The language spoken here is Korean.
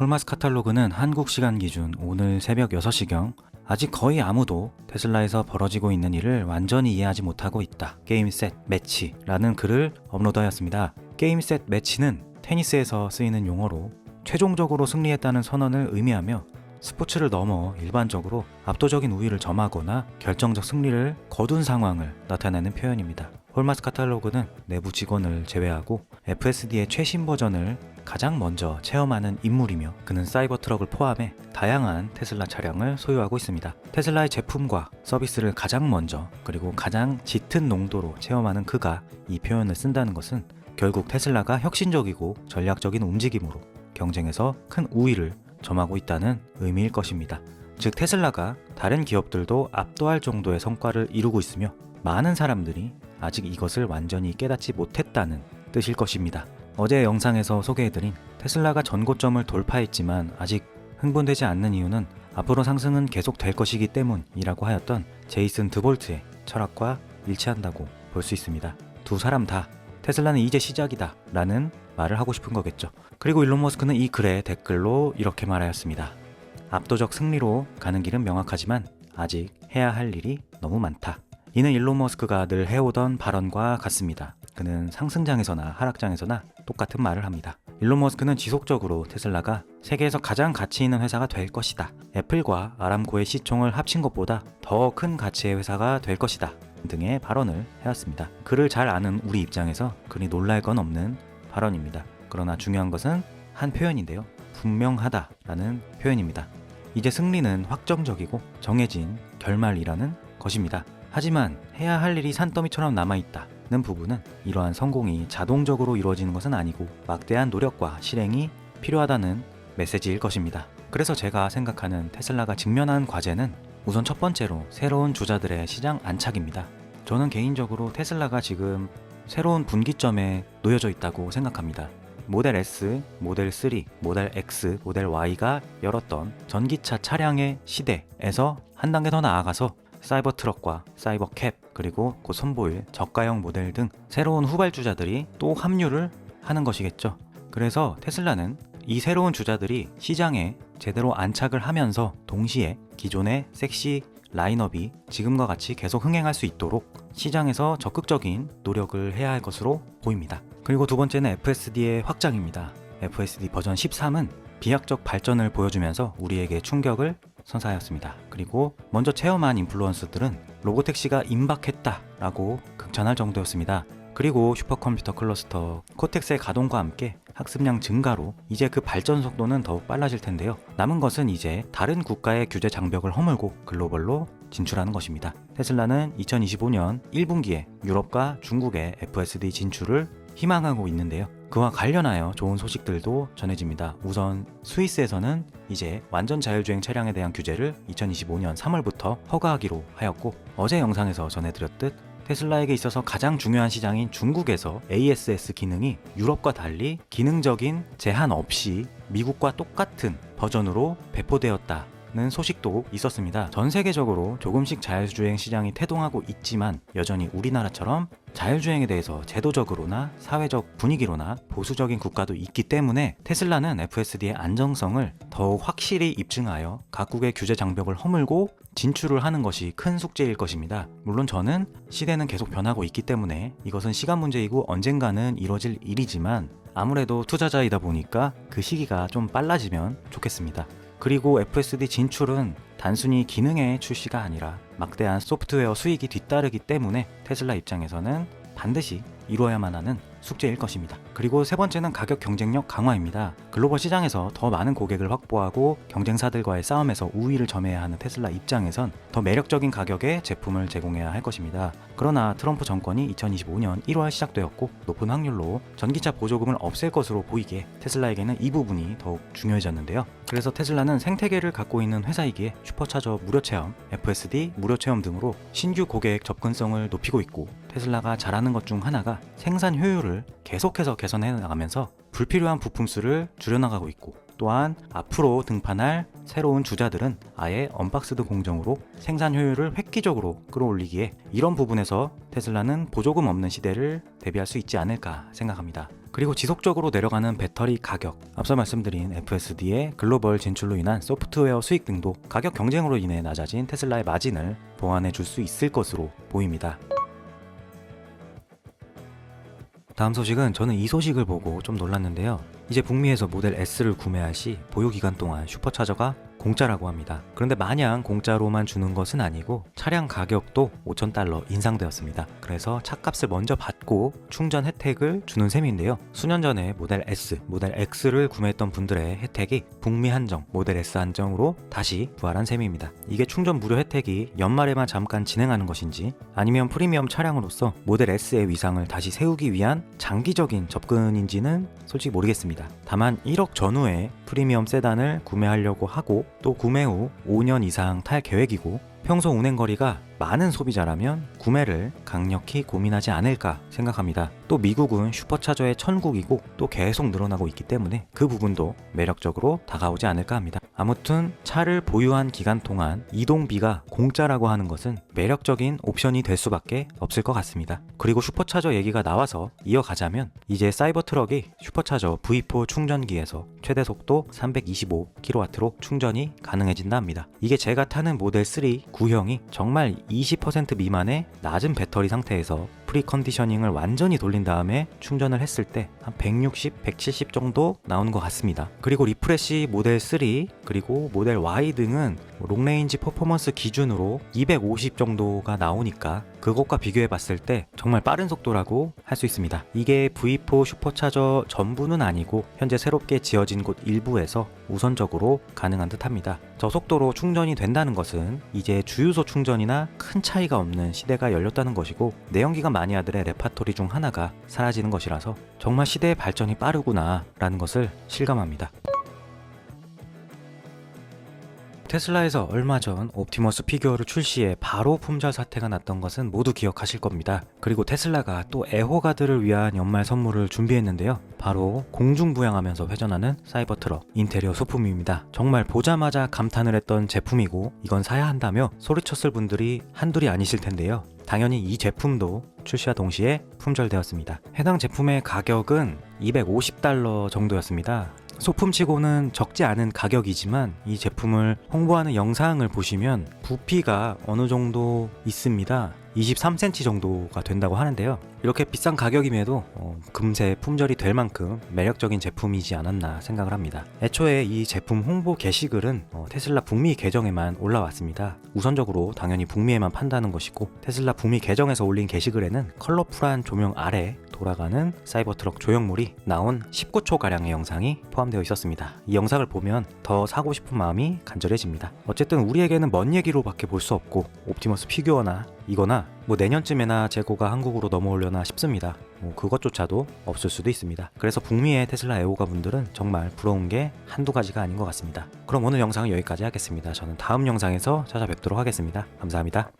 홀마스 카탈로그는 한국 시간 기준 오늘 새벽 6시경 아직 거의 아무도 테슬라에서 벌어지고 있는 일을 완전히 이해하지 못하고 있다. 게임셋 매치라는 글을 업로드하였습니다. 게임셋 매치는 테니스에서 쓰이는 용어로 최종적으로 승리했다는 선언을 의미하며 스포츠를 넘어 일반적으로 압도적인 우위를 점하거나 결정적 승리를 거둔 상황을 나타내는 표현입니다. 홀마스 카탈로그는 내부 직원을 제외하고 FSD의 최신 버전을 가장 먼저 체험하는 인물이며 그는 사이버 트럭을 포함해 다양한 테슬라 차량을 소유하고 있습니다. 테슬라의 제품과 서비스를 가장 먼저 그리고 가장 짙은 농도로 체험하는 그가 이 표현을 쓴다는 것은 결국 테슬라가 혁신적이고 전략적인 움직임으로 경쟁에서 큰 우위를 점하고 있다는 의미일 것입니다. 즉 테슬라가 다른 기업들도 압도할 정도의 성과를 이루고 있으며 많은 사람들이 아직 이것을 완전히 깨닫지 못했다는 뜻일 것입니다. 어제 영상에서 소개해드린 테슬라가 전고점을 돌파했지만 아직 흥분되지 않는 이유는 앞으로 상승은 계속될 것이기 때문이라고 하였던 제이슨 드볼트의 철학과 일치한다고 볼 수 있습니다. 두 사람 다 테슬라는 이제 시작이다 라는 말을 하고 싶은 거겠죠. 그리고 일론 머스크는 이 글에 댓글로 이렇게 말하였습니다. 압도적 승리로 가는 길은 명확하지만 아직 해야 할 일이 너무 많다. 이는 일론 머스크가 늘 해오던 발언과 같습니다. 그는 상승장에서나 하락장에서나 똑같은 말을 합니다. 일론 머스크는 지속적으로 테슬라가 세계에서 가장 가치 있는 회사가 될 것이다. 애플과 아람코의 시총을 합친 것보다 더 큰 가치의 회사가 될 것이다. 등의 발언을 해왔습니다. 그를 잘 아는 우리 입장에서 그리 놀랄 건 없는 발언입니다. 그러나 중요한 것은 한 표현인데요. 분명하다라는 표현입니다. 이제 승리는 확정적이고 정해진 결말이라는 것입니다. 하지만 해야 할 일이 산더미처럼 남아있다는 부분은 이러한 성공이 자동적으로 이루어지는 것은 아니고 막대한 노력과 실행이 필요하다는 메시지일 것입니다. 그래서 제가 생각하는 테슬라가 직면한 과제는 우선 첫 번째로 새로운 주자들의 시장 안착입니다. 저는 개인적으로 테슬라가 지금 새로운 분기점에 놓여져 있다고 생각합니다. 모델 S, 모델 3, 모델 X, 모델 Y가 열었던 전기차 차량의 시대에서 한 단계 더 나아가서 사이버 트럭과 사이버 캡 그리고 곧 선보일 저가형 모델 등 새로운 후발주자들이 또 합류를 하는 것이겠죠. 그래서 테슬라는 이 새로운 주자들이 시장에 제대로 안착을 하면서 동시에 기존의 섹시 라인업이 지금과 같이 계속 흥행할 수 있도록 시장에서 적극적인 노력을 해야 할 것으로 보입니다. 그리고 두 번째는 FSD의 확장입니다. FSD 버전 13은 비약적 발전을 보여주면서 우리에게 충격을 선사하였습니다. 그리고 먼저 체험한 인플루언서들은 로보택시가 임박했다라고 극찬할 정도였습니다. 그리고 슈퍼컴퓨터 클러스터 코텍스의 가동과 함께 학습량 증가로 이제 그 발전 속도는 더욱 빨라질 텐데요. 남은 것은 이제 다른 국가의 규제 장벽을 허물고 글로벌로 진출하는 것입니다. 테슬라는 2025년 1분기에 유럽과 중국의 FSD 진출을 희망하고 있는데요. 그와 관련하여 좋은 소식들도 전해집니다. 우선 스위스에서는 이제 완전 자율주행 차량에 대한 규제를 2025년 3월부터 허가하기로 하였고 어제 영상에서 전해드렸듯 테슬라에게 있어서 가장 중요한 시장인 중국에서 ASS 기능이 유럽과 달리 기능적인 제한 없이 미국과 똑같은 버전으로 배포되었다는 소식도 있었습니다. 전 세계적으로 조금씩 자율주행 시장이 태동하고 있지만 여전히 우리나라처럼 자율주행에 대해서 제도적으로나 사회적 분위기로나 보수적인 국가도 있기 때문에 테슬라는 FSD의 안정성을 더욱 확실히 입증하여 각국의 규제 장벽을 허물고 진출을 하는 것이 큰 숙제일 것입니다. 물론 저는 시대는 계속 변하고 있기 때문에 이것은 시간 문제이고 언젠가는 이루어질 일이지만 아무래도 투자자이다 보니까 그 시기가 좀 빨라지면 좋겠습니다. 그리고 FSD 진출은 단순히 기능의 출시가 아니라 막대한 소프트웨어 수익이 뒤따르기 때문에 테슬라 입장에서는 반드시 이루어야만 하는 숙제일 것입니다. 그리고 세 번째는 가격 경쟁력 강화입니다. 글로벌 시장에서 더 많은 고객을 확보하고 경쟁사들과의 싸움에서 우위를 점해야 하는 테슬라 입장에선 더 매력적인 가격의 제품을 제공해야 할 것입니다. 그러나 트럼프 정권이 2025년 1월 시작되었고 높은 확률로 전기차 보조금을 없앨 것으로 보이기에 테슬라에게는 이 부분이 더욱 중요해졌는데요. 그래서 테슬라는 생태계를 갖고 있는 회사이기에 슈퍼차저 무료체험, FSD 무료체험 등으로 신규 고객 접근성을 높이고 있고 테슬라가 잘하는 것 중 하나가 생산 효율을 계속해서 개선해 나가면서 불필요한 부품 수를 줄여나가고 있고 또한 앞으로 등판할 새로운 주자들은 아예 언박스드 공정으로 생산 효율을 획기적으로 끌어올리기에 이런 부분에서 테슬라는 보조금 없는 시대를 대비할 수 있지 않을까 생각합니다. 그리고 지속적으로 내려가는 배터리 가격, 앞서 말씀드린 FSD의 글로벌 진출로 인한 소프트웨어 수익 등도 가격 경쟁으로 인해 낮아진 테슬라의 마진을 보완해 줄 수 있을 것으로 보입니다. 다음 소식은 저는 이 소식을 보고 좀 놀랐는데요. 이제 북미에서 모델 S를 구매할 시 보유기간 동안 슈퍼차저가 공짜라고 합니다. 그런데 마냥 공짜로만 주는 것은 아니고 차량 가격도 $5,000 인상되었습니다. 그래서 차값을 먼저 받고 충전 혜택을 주는 셈인데요. 수년 전에 모델 S, 모델 X를 구매했던 분들의 혜택이 북미 한정, 모델 S 한정으로 다시 부활한 셈입니다. 이게 충전 무료 혜택이 연말에만 잠깐 진행하는 것인지 아니면 프리미엄 차량으로서 모델 S의 위상을 다시 세우기 위한 장기적인 접근인지는 솔직히 모르겠습니다. 다만 1억 전후에 프리미엄 세단을 구매하려고 하고 또 구매 후 5년 이상 탈 계획이고 평소 운행거리가 많은 소비자라면 구매를 강력히 고민하지 않을까 생각합니다. 또 미국은 슈퍼차저의 천국이고 또 계속 늘어나고 있기 때문에 그 부분도 매력적으로 다가오지 않을까 합니다. 아무튼 차를 보유한 기간 동안 이동비가 공짜라고 하는 것은 매력적인 옵션이 될 수밖에 없을 것 같습니다. 그리고 슈퍼차저 얘기가 나와서 이어가자면 이제 사이버 트럭이 슈퍼차저 V4 충전기에서 최대 속도 325kW로 충전이 가능해진다 합니다. 이게 제가 타는 모델 3 구형이 정말 20% 미만의 낮은 배터리 상태에서 프리컨디셔닝을 완전히 돌린 다음에 충전을 했을 때 한 160, 170 정도 나오는 것 같습니다. 그리고 리프레시 모델 3 그리고 모델 Y 등은 롱레인지 퍼포먼스 기준으로 250 정도가 나오니까 그것과 비교해 봤을 때 정말 빠른 속도라고 할 수 있습니다. 이게 V4 슈퍼차저 전부는 아니고 현재 새롭게 지어진 곳 일부에서 우선적으로 가능한 듯 합니다. 저 속도로 충전이 된다는 것은 이제 주유소 충전이나 큰 차이가 없는 시대가 열렸다는 것이고 내연기관 마니아들의 레파토리 중 하나가 사라지는 것이라서 정말 시대의 발전이 빠르구나 라는 것을 실감합니다. 테슬라에서 얼마 전 옵티머스 피규어를 출시해 바로 품절 사태가 났던 것은 모두 기억하실 겁니다. 그리고 테슬라가 또 애호가들을 위한 연말 선물을 준비했는데요. 바로 공중부양하면서 회전하는 사이버 트럭 인테리어 소품입니다. 정말 보자마자 감탄을 했던 제품이고 이건 사야 한다며 소리쳤을 분들이 한둘이 아니실 텐데요. 당연히 이 제품도 출시와 동시에 품절되었습니다. 해당 제품의 가격은 $250 정도였습니다. 소품치고는 적지 않은 가격이지만 이 제품을 홍보하는 영상을 보시면 부피가 어느 정도 있습니다. 23cm 정도가 된다고 하는데요. 이렇게 비싼 가격임에도 금세 품절이 될 만큼 매력적인 제품이지 않았나 생각을 합니다. 애초에 이 제품 홍보 게시글은 테슬라 북미 계정에만 올라왔습니다. 우선적으로 당연히 북미에만 판다는 것이고 테슬라 북미 계정에서 올린 게시글에는 컬러풀한 조명 아래 돌아가는 사이버트럭 조형물이 나온 19초가량의 영상이 포함되어 있었습니다. 이 영상을 보면 더 사고 싶은 마음이 간절해집니다. 어쨌든 우리에게는 먼 얘기로밖에 볼 수 없고 옵티머스 피규어나 이거나 내년쯤에나 재고가 한국으로 넘어오려나 싶습니다. 그것조차도 없을 수도 있습니다. 그래서 북미의 테슬라 애호가 분들은 정말 부러운 게 한두 가지가 아닌 것 같습니다. 그럼 오늘 영상은 여기까지 하겠습니다. 저는 다음 영상에서 찾아뵙도록 하겠습니다. 감사합니다.